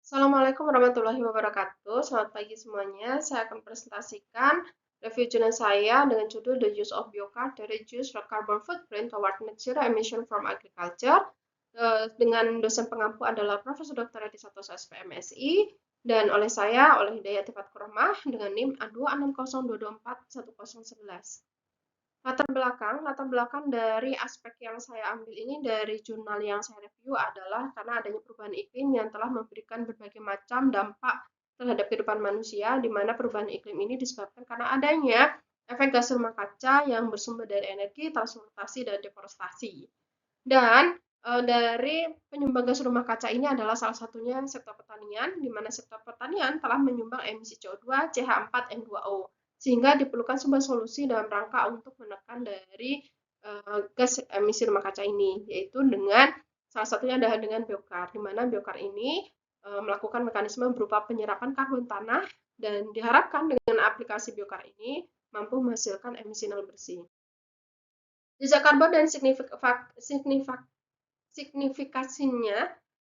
Assalamualaikum warahmatullahi wabarakatuh. Selamat pagi semuanya. Saya akan presentasikan review jurnal saya dengan judul The Use of Biochar to Reduce Carbon Footprint Toward Net Zero Emission from Agriculture. Dengan dosen pengampu adalah Profesor Dr. Edi Santoso SPMSI dan oleh saya, oleh Hidayat Fatkur Rahmah dengan NIM A26022410111. Latar belakang dari aspek yang saya ambil ini dari jurnal yang saya review adalah karena adanya perubahan iklim yang telah memberikan berbagai macam dampak terhadap kehidupan manusia, di mana perubahan iklim ini disebabkan karena adanya efek gas rumah kaca yang bersumber dari energi, transportasi, dan deforestasi. Dan dari penyumbang gas rumah kaca ini adalah salah satunya sektor pertanian, di mana sektor pertanian telah menyumbang emisi CO2, CH4, N2O, sehingga diperlukan sebuah solusi dalam rangka untuk menekan dari gas emisi rumah kaca ini, yaitu dengan salah satunya adalah dengan biochar, di mana biochar ini melakukan mekanisme berupa penyerapan karbon tanah dan diharapkan dengan aplikasi biochar ini mampu menghasilkan emisi nol bersih. Jejak karbon dan signifikasinya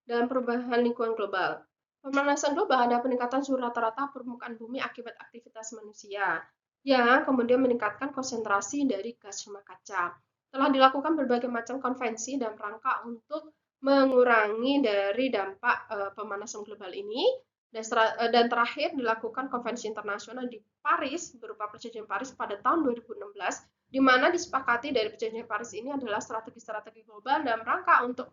dalam perubahan lingkungan global. Pemanasan global ada peningkatan suhu rata-rata permukaan bumi akibat aktivitas manusia yang kemudian meningkatkan konsentrasi dari gas rumah kaca. Telah dilakukan berbagai macam konvensi dalam rangka untuk mengurangi dari dampak pemanasan global ini dan terakhir dilakukan konvensi internasional di Paris berupa Perjanjian Paris pada tahun 2016, di mana disepakati dari Perjanjian Paris ini adalah strategi-strategi global dalam rangka untuk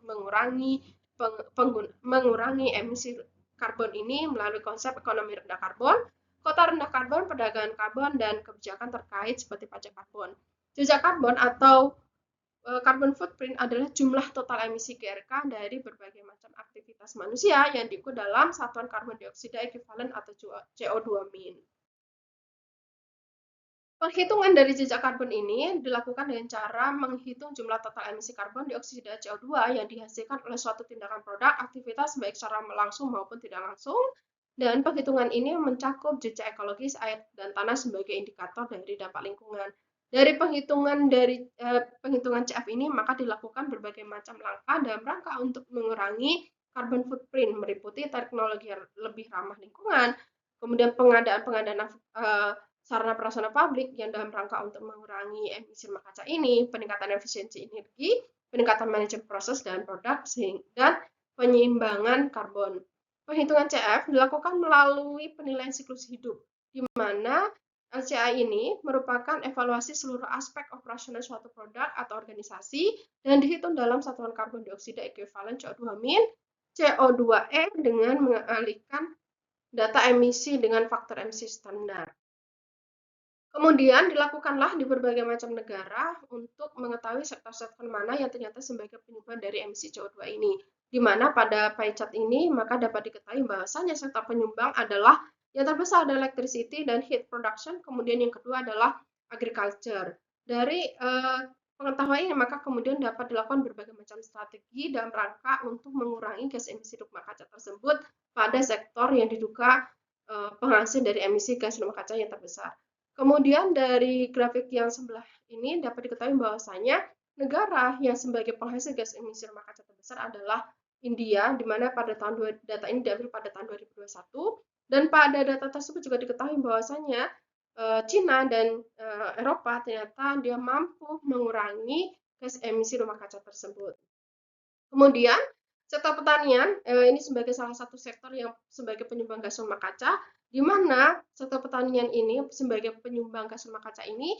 mengurangi emisi karbon ini melalui konsep ekonomi rendah karbon, kota rendah karbon, perdagangan karbon, dan kebijakan terkait seperti pajak karbon. Jejak karbon atau carbon footprint adalah jumlah total emisi GRK dari berbagai macam aktivitas manusia yang diukur dalam satuan karbon dioksida ekuivalen atau CO2-min. Penghitungan dari jejak karbon ini dilakukan dengan cara menghitung jumlah total emisi karbon dioksida CO2 yang dihasilkan oleh suatu tindakan produk aktivitas baik secara langsung maupun tidak langsung, dan penghitungan ini mencakup jejak ekologis, air, dan tanah sebagai indikator dari dampak lingkungan. Dari penghitungan CF ini maka dilakukan berbagai macam langkah dalam rangka untuk mengurangi carbon footprint, meliputi teknologi yang lebih ramah lingkungan, kemudian pengadaan sarana prasarana publik yang dalam rangka untuk mengurangi emisi rumah kaca ini, peningkatan efisiensi energi, peningkatan manajemen proses dan produk, dan penyeimbangan karbon. Penghitungan CF dilakukan melalui penilaian siklus hidup, di mana LCA ini merupakan evaluasi seluruh aspek operasional suatu produk atau organisasi dan dihitung dalam satuan karbon dioksida ekuivalen CO2-min, CO2e dengan mengalihkan data emisi dengan faktor emisi standar. Kemudian dilakukanlah di berbagai macam negara untuk mengetahui sektor-sektor mana yang ternyata sebagai penyumbang dari emisi CO2 ini. Di mana pada pie chart ini maka dapat diketahui bahwasanya sektor penyumbang adalah yang terbesar adalah electricity dan heat production, kemudian yang kedua adalah agriculture. Dari pengetahuan ini maka kemudian dapat dilakukan berbagai macam strategi dalam rangka untuk mengurangi gas emisi rumah kaca tersebut pada sektor yang diduga penghasil dari emisi gas rumah kaca yang terbesar. Kemudian dari grafik yang sebelah ini dapat diketahui bahwasanya negara yang sebagai penghasil gas emisi rumah kaca terbesar adalah India, di mana pada data ini diambil pada tahun 2021, dan pada data tersebut juga diketahui bahwasanya Cina dan Eropa ternyata dia mampu mengurangi gas emisi rumah kaca tersebut. Kemudian sektor pertanian ini sebagai salah satu sektor yang sebagai penyumbang gas rumah kaca, di mana sektor pertanian ini sebagai penyumbang gas rumah kaca ini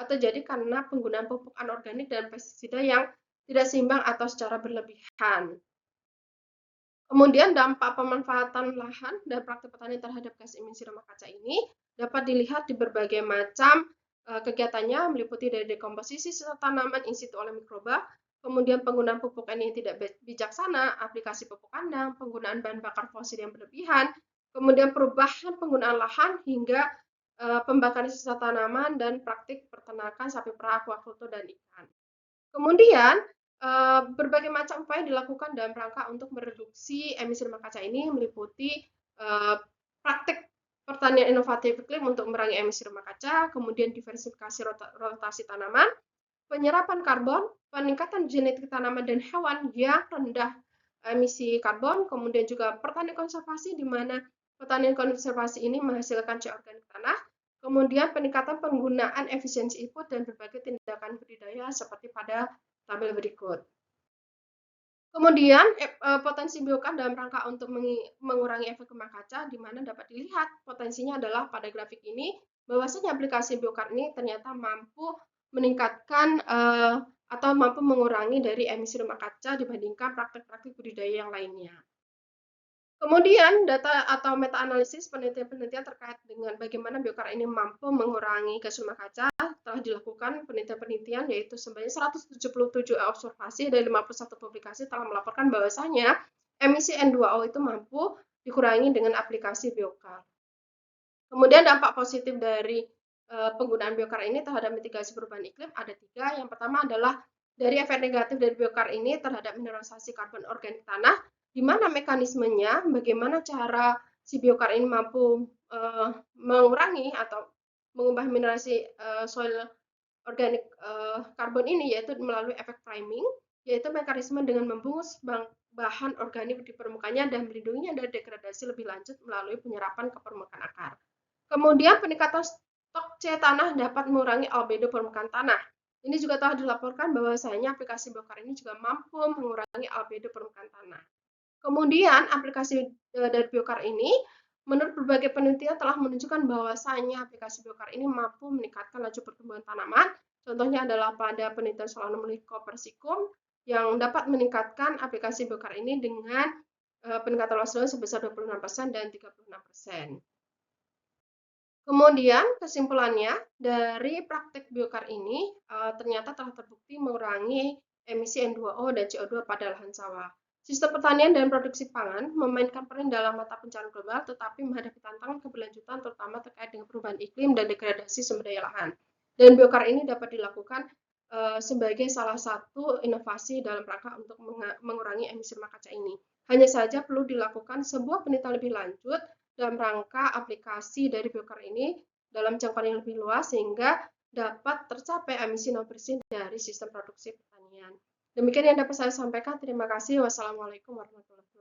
terjadi karena penggunaan pupuk anorganik dan pestisida yang tidak seimbang atau secara berlebihan. Kemudian dampak pemanfaatan lahan dan praktik petani terhadap gas emisi rumah kaca ini dapat dilihat di berbagai macam kegiatannya, meliputi dari dekomposisi sisa tanaman in situ oleh mikroba, kemudian penggunaan pupuk yang tidak bijaksana, aplikasi pupuk kandang, penggunaan bahan bakar fosil yang berlebihan, kemudian perubahan penggunaan lahan hingga pembakaran sisa tanaman dan praktik peternakan sapi perah, aquaculture, dan ikan. Kemudian berbagai macam upaya dilakukan dalam rangka untuk mereduksi emisi rumah kaca ini, meliputi praktik pertanian inovatif iklim untuk mengurangi emisi rumah kaca, kemudian diversifikasi rotasi tanaman, penyerapan karbon, peningkatan genetik tanaman dan hewan yang rendah emisi karbon, kemudian juga pertanian konservasi di mana pertanian konservasi ini menghasilkan CO organik tanah, kemudian peningkatan penggunaan efisiensi input dan berbagai tindakan budidaya seperti pada tabel berikut. Kemudian potensi biokar dalam rangka untuk mengurangi efek rumah kaca, di mana dapat dilihat potensinya adalah pada grafik ini bahwasanya aplikasi biokar ini ternyata mampu meningkatkan atau mampu mengurangi dari emisi rumah kaca dibandingkan praktek-praktek budidaya yang lainnya. Kemudian data atau meta analisis penelitian-penelitian terkait dengan bagaimana biokar ini mampu mengurangi gas rumah kaca telah dilakukan penelitian-penelitian, yaitu sebanyak 177 observasi dari 51 publikasi telah melaporkan bahwasanya emisi N2O itu mampu dikurangi dengan aplikasi biokar. Kemudian dampak positif dari penggunaan biokar ini terhadap mitigasi perubahan iklim ada 3. Yang pertama adalah dari efek negatif dari biokar ini terhadap mineralisasi karbon organik tanah, di mana mekanismenya, bagaimana cara si biokar ini mampu mengurangi atau mengubah mineralisasi soil organik karbon ini, yaitu melalui efek priming, yaitu mekanisme dengan membungkus bahan organik di permukaannya dan melindunginya dari degradasi lebih lanjut melalui penyerapan ke permukaan akar. Kemudian peningkatan stok C tanah dapat mengurangi albedo permukaan tanah. Ini juga telah dilaporkan bahwasanya aplikasi biokar ini juga mampu mengurangi albedo permukaan tanah. Kemudian aplikasi dari biokar ini menurut berbagai penelitian telah menunjukkan bahwasanya aplikasi biokar ini mampu meningkatkan laju pertumbuhan tanaman. Contohnya adalah pada penelitian Solanum lycopersicum yang dapat meningkatkan aplikasi biokar ini dengan peningkatan luas lahan sebesar 26% dan 36%. Kemudian kesimpulannya dari praktek biokar ini ternyata telah terbukti mengurangi emisi N2O dan CO2 pada lahan sawah. Sistem pertanian dan produksi pangan memainkan peran dalam mata pencaharian global, tetapi menghadapi tantangan keberlanjutan terutama terkait dengan perubahan iklim dan degradasi sumber daya lahan. Dan biokar ini dapat dilakukan sebagai salah satu inovasi dalam rangka untuk mengurangi emisi rumah kaca ini. Hanya saja perlu dilakukan sebuah penelitian lebih lanjut dalam rangka aplikasi dari biokar ini dalam jangkauan yang lebih luas sehingga dapat tercapai emisi nol bersih dari sistem produksi pertanian. Demikian yang dapat saya sampaikan. Terima kasih. Wassalamualaikum warahmatullahi wabarakatuh.